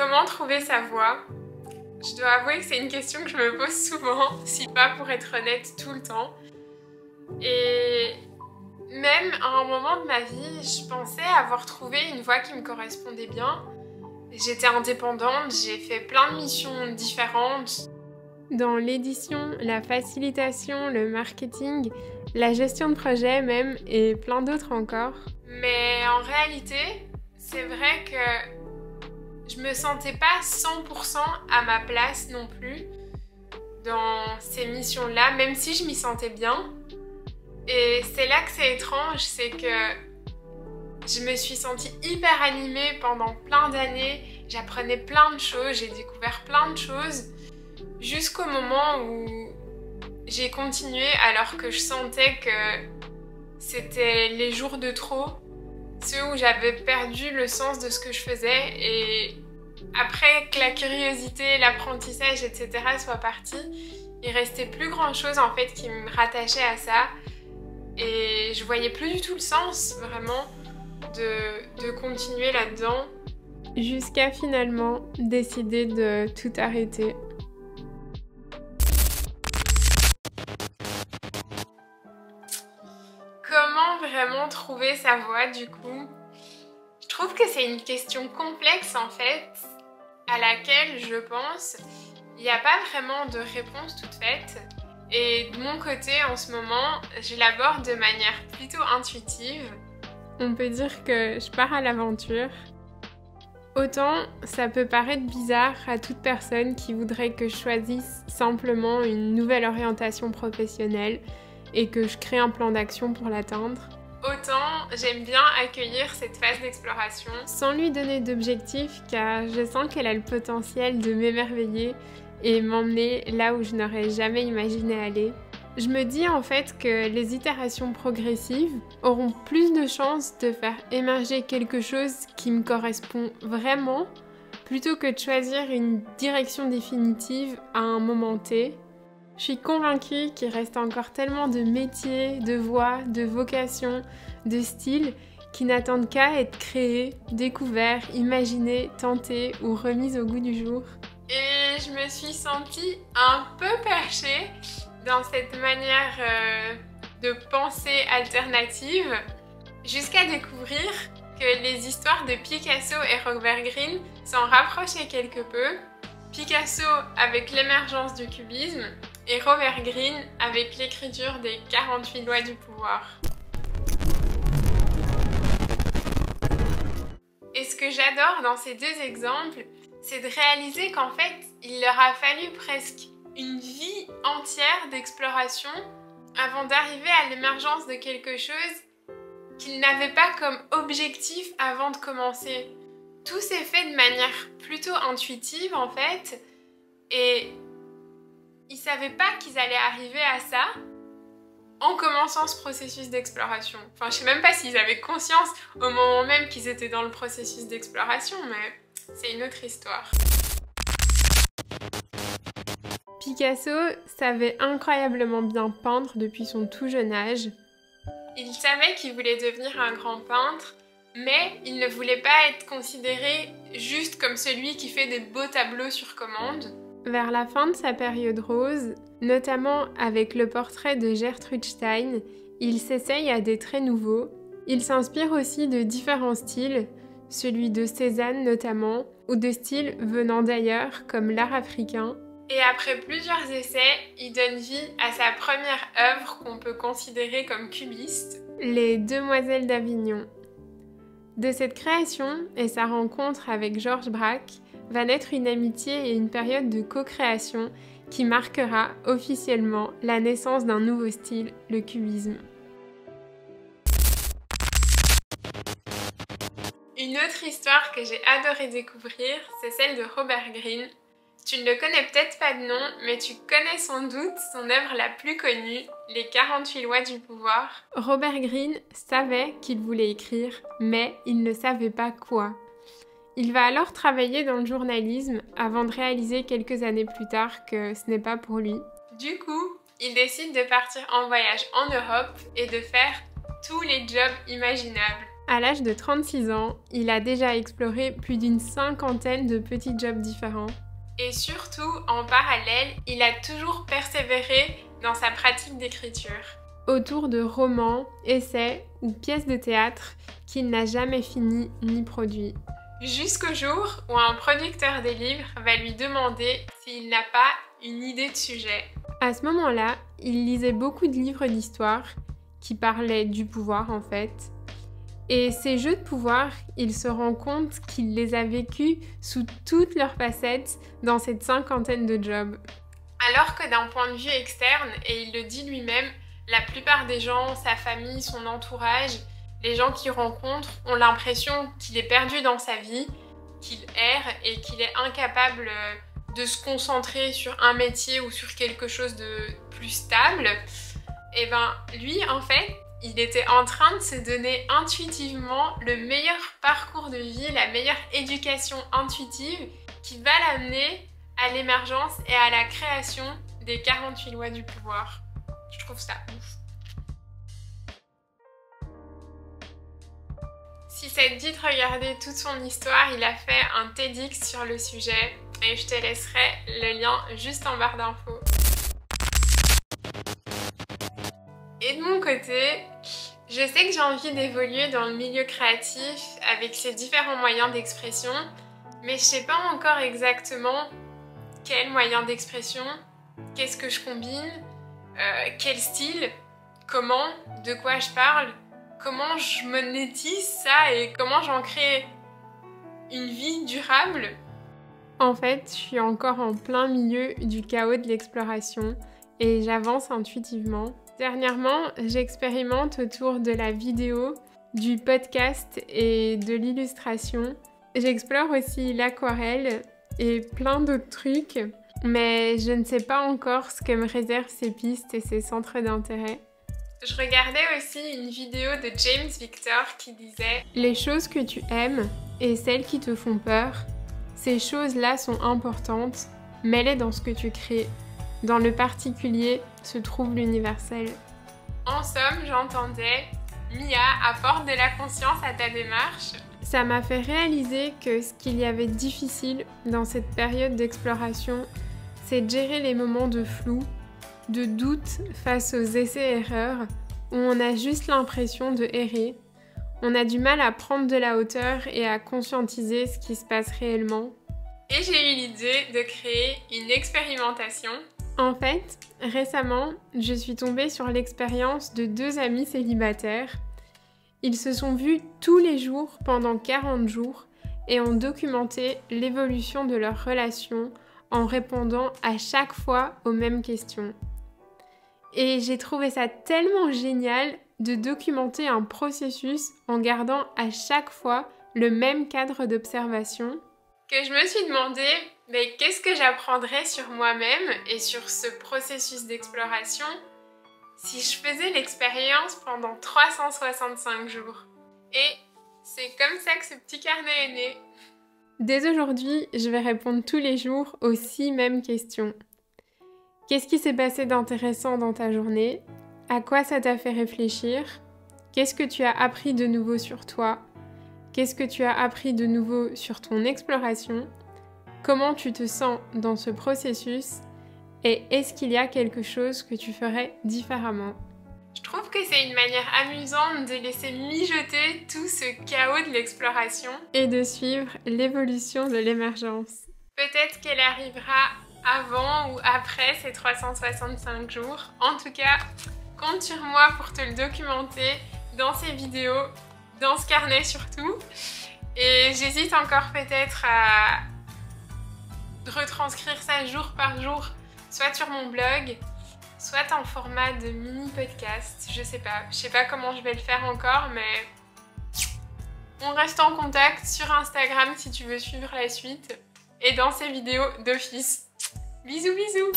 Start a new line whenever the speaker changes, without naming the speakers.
Comment trouver sa voie? Je dois avouer que c'est une question que je me pose souvent, si pas pour être honnête tout le temps. Et même à un moment de ma vie, je pensais avoir trouvé une voie qui me correspondait bien. J'étais indépendante, j'ai fait plein de missions différentes. Dans l'édition, la facilitation, le marketing, la gestion de projet même et plein d'autres encore. Mais en réalité, c'est vrai que je me sentais pas 100% à ma place non plus dans ces missions-là, même si je m'y sentais bien. Et c'est là que c'est étrange, c'est que je me suis sentie hyper animée pendant plein d'années. J'apprenais plein de choses, j'ai découvert plein de choses. Jusqu'au moment où j'ai continué alors que je sentais que c'était les jours de trop. Ceux où j'avais perdu le sens de ce que je faisais. Et après que la curiosité, l'apprentissage, etc. soient partis, il restait plus grand chose en fait qui me rattachait à ça. Et je voyais plus du tout le sens vraiment de continuer là-dedans. Jusqu'à finalement décider de tout arrêter. Comment vraiment trouver sa voie du coup? Je trouve que c'est une question complexe en fait, à laquelle je pense il n'y a pas vraiment de réponse toute faite. Et de mon côté en ce moment, je l'aborde de manière plutôt intuitive. On peut dire que je pars à l'aventure. Autant ça peut paraître bizarre à toute personne qui voudrait que je choisisse simplement une nouvelle orientation professionnelle et que je crée un plan d'action pour l'atteindre. Autant j'aime bien accueillir cette phase d'exploration sans lui donner d'objectif car je sens qu'elle a le potentiel de m'émerveiller et m'emmener là où je n'aurais jamais imaginé aller. Je me dis en fait que les itérations progressives auront plus de chances de faire émerger quelque chose qui me correspond vraiment plutôt que de choisir une direction définitive à un moment T. Je suis convaincue qu'il reste encore tellement de métiers, de voies, de vocations, de styles qui n'attendent qu'à être créés, découverts, imaginés, tentés ou remis au goût du jour. Et je me suis sentie un peu perchée dans cette manière de pensée alternative jusqu'à découvrir que les histoires de Picasso et Robert Greene s'en rapprochaient quelque peu. Picasso avec l'émergence du cubisme et Robert Greene avec l'écriture des 48 lois du pouvoir. Et ce que j'adore dans ces deux exemples, c'est de réaliser qu'en fait, il leur a fallu presque une vie entière d'exploration avant d'arriver à l'émergence de quelque chose qu'ils n'avaient pas comme objectif avant de commencer. Tout s'est fait de manière plutôt intuitive en fait, et ils savaient pas qu'ils allaient arriver à ça en commençant ce processus d'exploration. Enfin, je sais même pas s'ils avaient conscience au moment même qu'ils étaient dans le processus d'exploration, mais c'est une autre histoire. Picasso savait incroyablement bien peindre depuis son tout jeune âge. Il savait qu'il voulait devenir un grand peintre, mais il ne voulait pas être considéré juste comme celui qui fait des beaux tableaux sur commande. Vers la fin de sa période rose, notamment avec le portrait de Gertrude Stein, il s'essaye à des traits nouveaux. Il s'inspire aussi de différents styles, celui de Cézanne notamment, ou de styles venant d'ailleurs comme l'art africain. Et après plusieurs essais, il donne vie à sa première œuvre qu'on peut considérer comme cubiste, Les Demoiselles d'Avignon. De cette création et sa rencontre avec Georges Braque va naître une amitié et une période de co-création qui marquera officiellement la naissance d'un nouveau style, le cubisme. Une autre histoire que j'ai adoré découvrir, c'est celle de Robert Greene. Tu ne le connais peut-être pas de nom, mais tu connais sans doute son œuvre la plus connue, Les 48 lois du pouvoir. Robert Greene savait qu'il voulait écrire, mais il ne savait pas quoi. Il va alors travailler dans le journalisme avant de réaliser quelques années plus tard que ce n'est pas pour lui. Du coup, il décide de partir en voyage en Europe et de faire tous les jobs imaginables.
À l'âge de 36 ans, il a déjà exploré plus d'une 50aine de petits jobs différents.
Et surtout, en parallèle, il a toujours persévéré dans sa pratique d'écriture.
Autour de romans, essais ou pièces de théâtre qu'il n'a jamais fini ni produit.
Jusqu'au jour où un producteur des livres va lui demander s'il n'a pas une idée de sujet.
À ce moment-là, il lisait beaucoup de livres d'histoire qui parlaient du pouvoir en fait. Et ces jeux de pouvoir, il se rend compte qu'il les a vécus sous toutes leurs facettes dans cette 50aine de jobs.
Alors que d'un point de vue externe, et il le dit lui-même, la plupart des gens, sa famille, son entourage, les gens qu'il rencontre ont l'impression qu'il est perdu dans sa vie, qu'il erre et qu'il est incapable de se concentrer sur un métier ou sur quelque chose de plus stable. Et ben lui, en fait, il était en train de se donner intuitivement le meilleur parcours de vie, la meilleure éducation intuitive qui va l'amener à l'émergence et à la création des 48 lois du pouvoir. Je trouve ça ouf. Si ça te dit de regarder toute son histoire, il a fait un TEDx sur le sujet et je te laisserai le lien juste en barre d'infos. Et de mon côté, je sais que j'ai envie d'évoluer dans le milieu créatif avec ses différents moyens d'expression, mais je sais pas encore exactement quel moyen d'expression, qu'est-ce que je combine, quel style, comment, de quoi je parle, comment je monétise ça et comment j'en crée une vie durable.
En fait, je suis encore en plein milieu du chaos de l'exploration et j'avance intuitivement. Dernièrement, j'expérimente autour de la vidéo, du podcast et de l'illustration. J'explore aussi l'aquarelle et plein d'autres trucs, mais je ne sais pas encore ce que me réservent ces pistes et ces centres d'intérêt.
Je regardais aussi une vidéo de James Victor qui disait «
Les choses que tu aimes et celles qui te font peur, ces choses-là sont importantes, mets-les dans ce que tu crées. Dans le particulier se trouve l'universel. »
En somme, j'entendais « Mia, apporte de la conscience à ta démarche ».
Ça m'a fait réaliser que ce qu'il y avait de difficile dans cette période d'exploration, c'est de gérer les moments de flou, de doute face aux essais-erreurs, où on a juste l'impression de errer. On a du mal à prendre de la hauteur et à conscientiser ce qui se passe réellement.
Et j'ai eu l'idée de créer une expérimentation.
En fait, récemment, je suis tombée sur l'expérience de 2 amis célibataires. Ils se sont vus tous les jours pendant 40 jours et ont documenté l'évolution de leur relation en répondant à chaque fois aux mêmes questions. Et j'ai trouvé ça tellement génial de documenter un processus en gardant à chaque fois le même cadre d'observation
que je me suis demandé mais qu'est-ce que j'apprendrais sur moi-même et sur ce processus d'exploration si je faisais l'expérience pendant 365 jours. Et c'est comme ça que ce petit carnet est né.
Dès aujourd'hui, je vais répondre tous les jours aux 6 mêmes questions. Qu'est-ce qui s'est passé d'intéressant dans ta journée? À quoi ça t'a fait réfléchir? Qu'est-ce que tu as appris de nouveau sur toi? Qu'est-ce que tu as appris de nouveau sur ton exploration? Comment tu te sens dans ce processus? Et est-ce qu'il y a quelque chose que tu ferais différemment?
Je trouve que c'est une manière amusante de laisser mijoter tout ce chaos de l'exploration.
Et de suivre l'évolution de l'émergence.
Peut-être qu'elle arrivera avant ou après ces 365 jours. En tout cas, compte sur moi pour te le documenter dans ces vidéos, dans ce carnet surtout. Et j'hésite encore peut-être à retranscrire ça jour par jour, soit sur mon blog, soit en format de mini-podcast. Je sais pas comment je vais le faire encore, mais on reste en contact sur Instagram si tu veux suivre la suite et dans ces vidéos d'office. Bisous bisous!